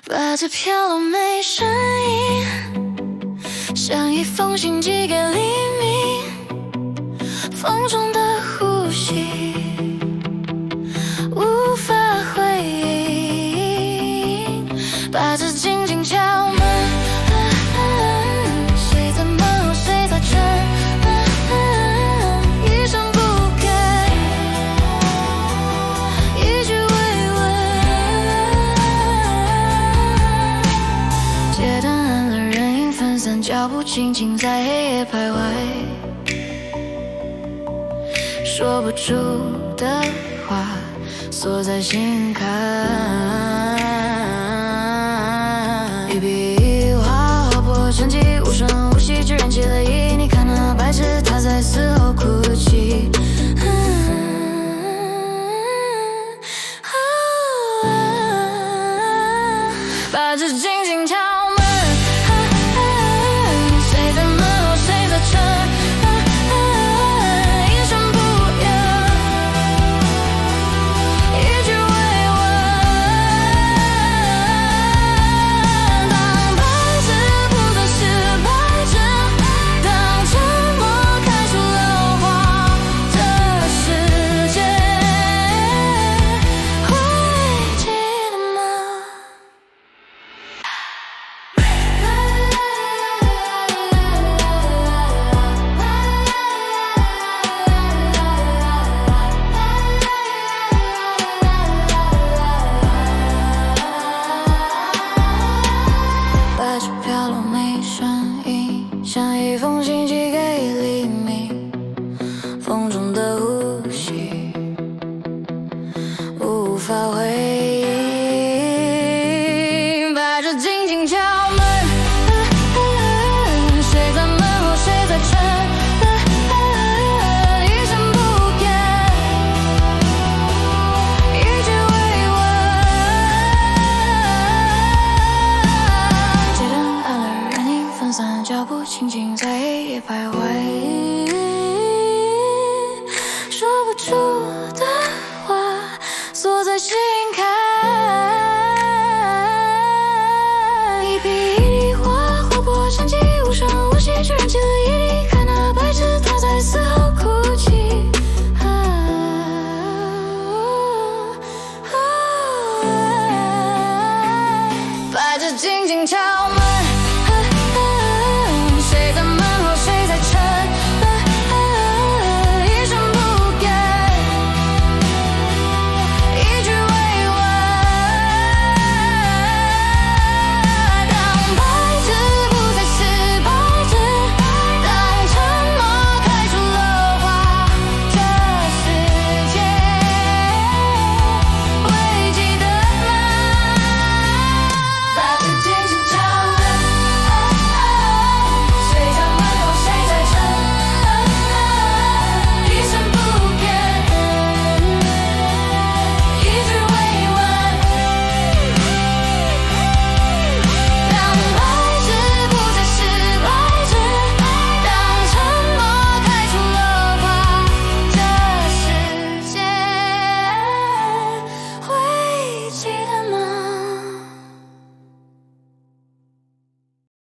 把这飘落没声音，像一封信寄给黎明，风中的呼吸无法回应，把这静静敲门，谁在门后谁在撑，一声不哏，一句慰问，街灯暗了，人影分散，脚步轻轻在黑夜徘徊，说不出的话锁在心坎，一笔一画划破沉寂，无声无息，只燃起了意。你看那白纸，它在死后哭泣。把这静静敲门，谁在门后谁在撑，一声不言，一句慰问。当白纸不再是白纸，当沉默开出了花，这世界会记得吗？白纸飘落没声音，像一封信寄给黎明，风中的呼吸无法回应，把这静静敲门，谁在门后谁在撑，一声不言，一句慰问，街灯暗了，人影分散，脚步轻轻在黑夜徘徊，说不出的话锁在心坎，一笔一滴划破沉寂，无声无息，只燃起了一滴。看那白纸，它在死后哭泣。把这静静敲